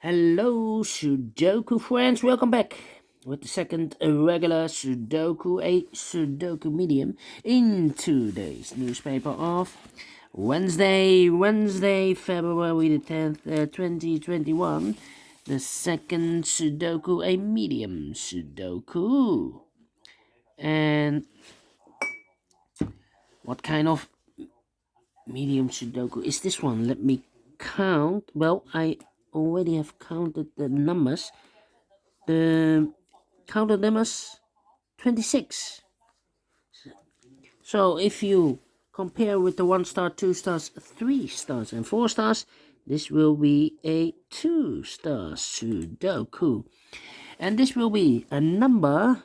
Hello, Sudoku friends. Welcome back with the second regular Sudoku, a Sudoku medium, in today's newspaper of Wednesday, February the 10th, 2021. The second Sudoku, a medium Sudoku. And what kind of medium Sudoku is this one? Let me count. Well, I already have counted the numbers. The counted them as 26. So if you compare with the 1 star, 2 stars, 3 stars, and 4 stars, this will be a 2 star Sudoku. And this will be a number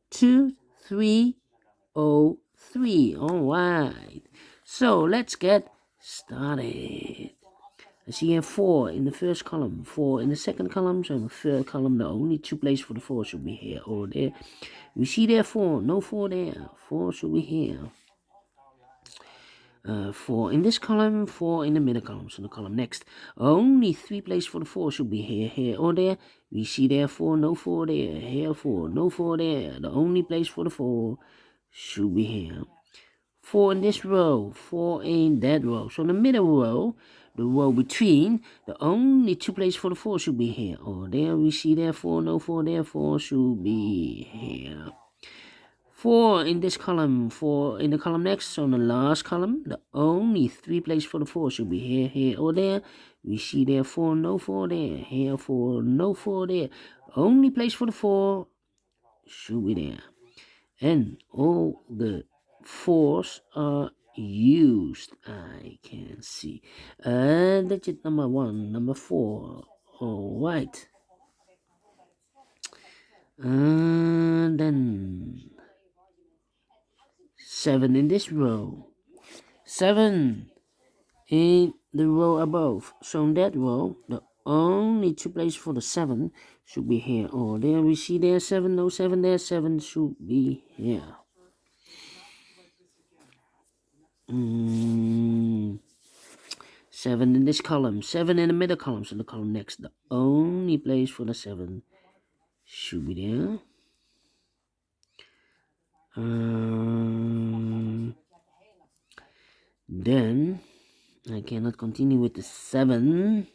2303. Alright. So let's get started. I see here 4 in the first column, 4 in the second column, so in the third column, the only 2 places for the 4 should be here or there. We see there 4, no 4 there, 4 should be here. 4 in this column, 4 in the middle column, so the column next. Only 3 places for the 4 should be here or there. We see there 4, no 4 there, here 4, no 4 there. The only place for the 4 should be here. 4 in this row, 4 in that row. So in the middle row, the row between, the only 2 places for the 4 should be here or there. We see there 4, no 4 there, 4 should be here. 4 in this column, 4 in the column next. So in the last column, the only 3 places for the 4 should be here or there. We see there 4, no 4 there, here 4, no 4 there. Only place for the 4 should be there. And all the 4s are used, I can see. Digit number 1, number 4. All right. And then 7 in this row. 7 in the row above. So in that row, the only 2 places for the 7 should be here or there. We see there 7, no 7 there, 7 should be here. 7 in this column, 7 in the middle column, so the column next. The only place for the 7 should be there. Then I cannot continue with the 7.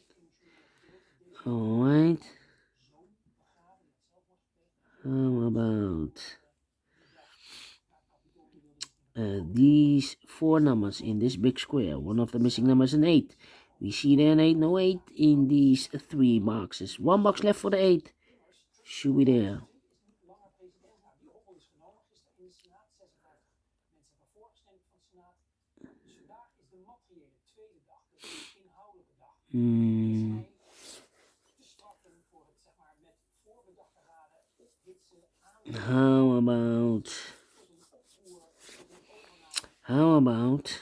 Alright. How about these 4 numbers in this big square? One of the missing numbers is an 8. We see there an 8, no 8 in these 3 boxes. 1 box left for the 8. Should be there. How about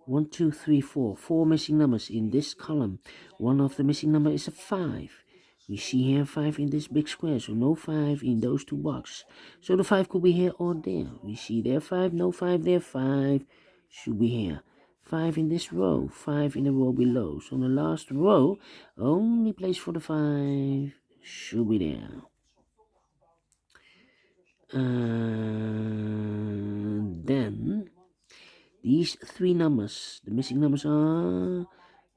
one, two, three, four. 4 missing numbers in this column. One of the missing number is a 5. We see here 5 in this big square, so no 5 in those 2 boxes. So the 5 could be here or there. We see there 5, no 5 there, 5 should be here. 5 in this row, 5 in the row below. So in the last row, only place for the 5 should be there. Then these 3 numbers, the missing numbers are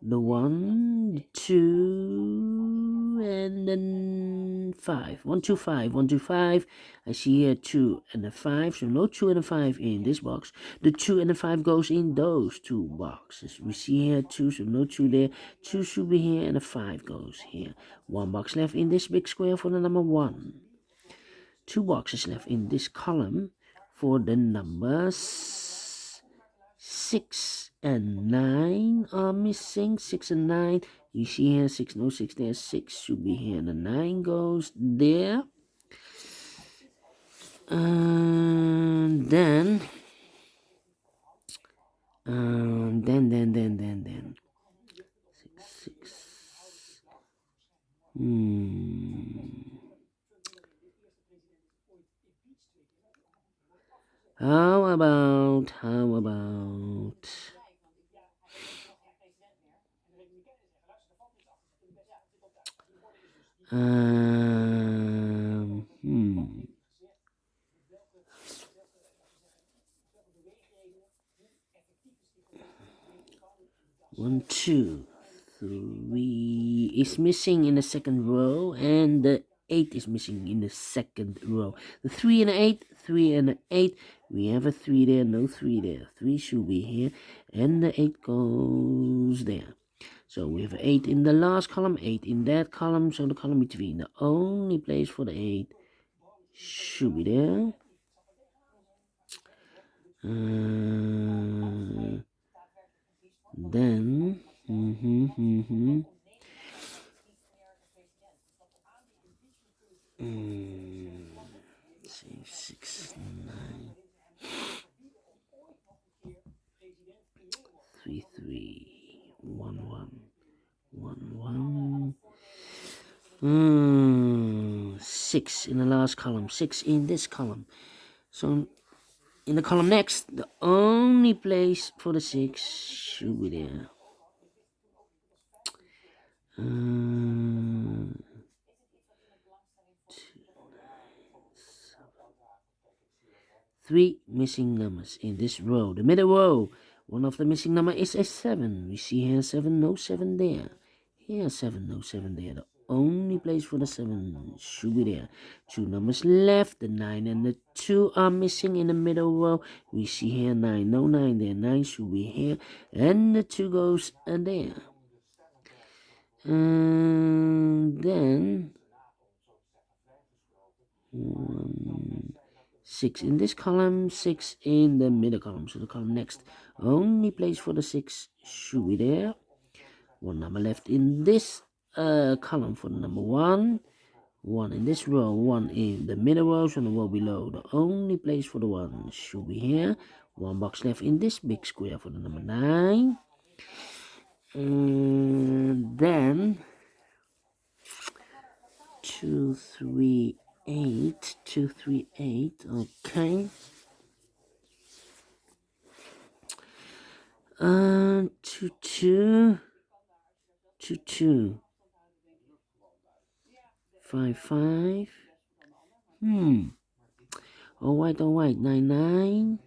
the 1, 2, and then 5. 1, 2, 5. 1, 2, 5. I see here 2 and a 5. So no 2 and a 5 in this box. The 2 and the 5 goes in those 2 boxes. We see here 2, so no 2 there. 2 should be here and a 5 goes here. 1 box left in this big square for the number 1. 2 boxes left in this column for the numbers 6 and 9 are missing. 6 and 9. You see here 6, no 6 there. 6 should be here. The 9 goes there. And then 6. How about, hmm. 1, 2, 3 is missing in the second row, and the 8 is missing in the second row. The 3 and the 8, 3 and the 8. We have a 3 there, no 3 there. 3 should be here, and the 8 goes there. So we have 8 in the last column, 8 in that column, so the column between. The only place for the 8 should be there. Then, 6, 9, 3, 3, 1, 1, 1. 6 in the last column, 6 in this column. So in the column next, the only place for the 6 should be there. 3 missing numbers in this row. The middle row, one of the missing number is a 7. We see here 7, no 7 there. Here 7, no 7 there. The only place for the 7 should be there. 2 numbers left. The 9 and the 2 are missing in the middle row. We see here 9, no 9 there. 9 should be here. And the 2 goes there. And then 1, 6 in this column, 6 in the middle column. So the column next, only place for the 6 should be there. 1 number left in this column for the number 1. 1 in this row, 1 in the middle row, so the row below. The only place for the 1 should be here. 1 box left in this big square for the number 9. And then 2, 3, 8. 2, 3, 8. Okay. 2, 2. 2, 2. 5, 5. All right. 9, 9.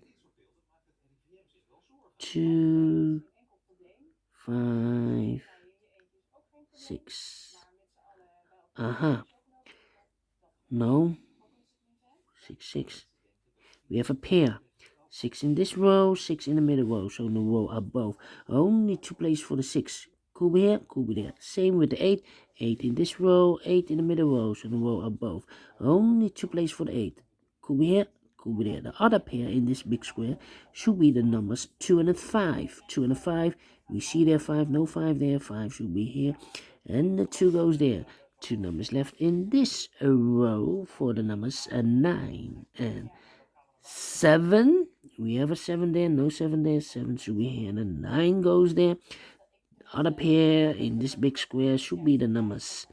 2, 5, 6. No. 6, 6. We have a pair. 6 in this row, 6 in the middle row, so in the row above. Only 2 places for the 6. Could be here, could be there. Same with the 8. 8 in this row, 8 in the middle row, so in the row above. Only 2 places for the 8. Could be here, could be there. The other pair in this big square should be the numbers 2 and 5. 2 and 5. We see there 5, no 5 there. 5 should be here. And the 2 goes there. 2 numbers left in this row for the numbers 9 and 7. We have a 7 there, no 7 there. 7 should be here, and a 9 goes there. The other pair in this big square should be the numbers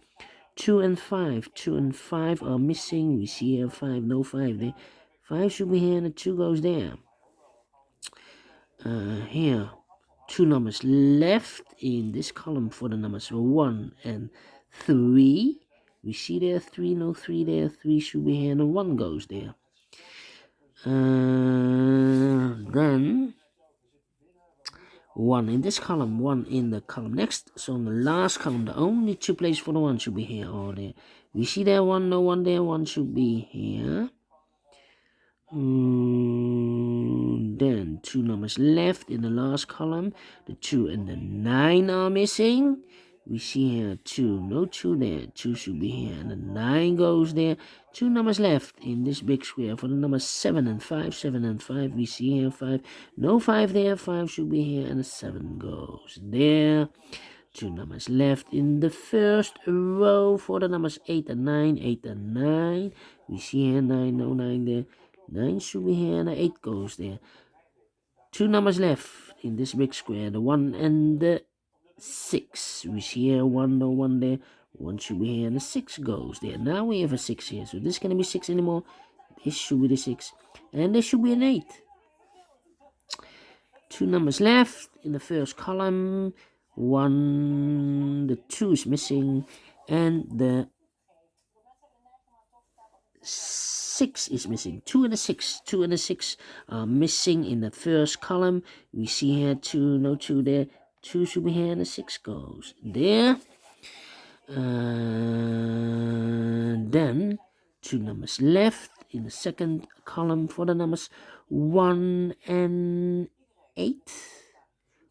2 and 5. 2 and 5 are missing. We see here 5, no 5 there. 5 should be here, and the 2 goes there. Here, 2 numbers left in this column for the numbers 1 and 3. We see there 3, no 3 there. 3 should be here, and the 1 goes there. Then 1 in this column, 1 in the column next. So in the last column, the only 2 places for the 1 should be here or there. We see there 1, no 1 there. 1 should be here. Then 2 numbers left in the last column. The 2 and the 9 are missing. We see here 2, no 2 there. 2 should be here, and the 9 goes there. 2 numbers left in this big square for the numbers 7 and 5. 7 and 5. We see here 5, no 5 there. 5 should be here, and the 7 goes there. 2 numbers left in the first row for the numbers 8 and 9. 8 and 9. We see here 9, no 9 there. 9 should be here, and the 8 goes there. 2 numbers left in this big square, the 1 and the 6. We see here 1, no 1 there. 1 should be here, and the 6 goes there. Now we have a 6 here, so this is going to be 6 anymore. This should be the 6. And this should be an 8. 2 numbers left in the first column. The 2 is missing. And the 6 is missing. 2 and a 6. 2 and a 6 are missing in the first column. We see here 2, no 2 there. 2 should be here and the 6 goes there. Then 2 numbers left in the second column for the numbers 1 and 8.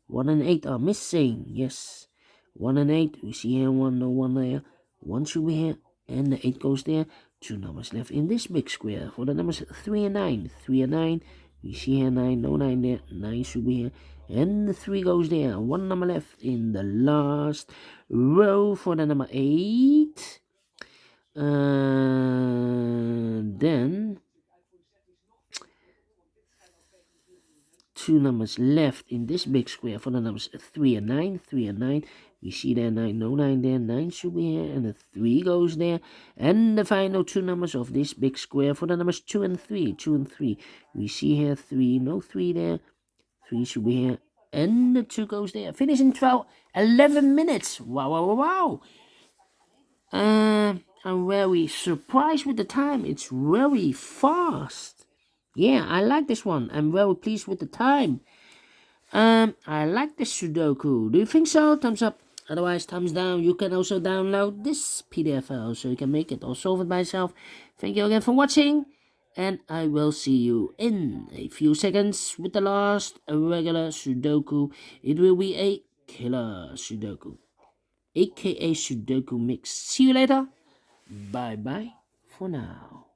1 and 8 are missing. Yes. 1 and 8. We see here 1, no 1 there. 1 should be here. And the 8 goes there. 2 numbers left in this big square for the numbers 3 and 9. 3 and 9. We see here 9, no 9 there. 9 should be here. And the 3 goes there. 1 number left in the last row for the number 8. Then 2 numbers left in this big square for the numbers 3 and 9. 3 and 9. We see there 9, no 9 there. 9 should be here. And the 3 goes there. And the final 2 numbers of this big square for the numbers 2 and 3. 2 and 3. We see here 3, no 3 there. 3 should be here. And the 2 goes there. Finish in 11 minutes. Wow, wow, wow, wow. I'm very surprised with the time. It's very fast. Yeah, I like this one. I'm very pleased with the time. I like this Sudoku. Do you think so? Thumbs up. Otherwise, thumbs down. You can also download this PDF file so you can make it or solve it by yourself. Thank you again for watching. And I will see you in a few seconds with the last regular Sudoku. It will be a killer Sudoku, aka Sudoku mix. See you later. Bye bye for now.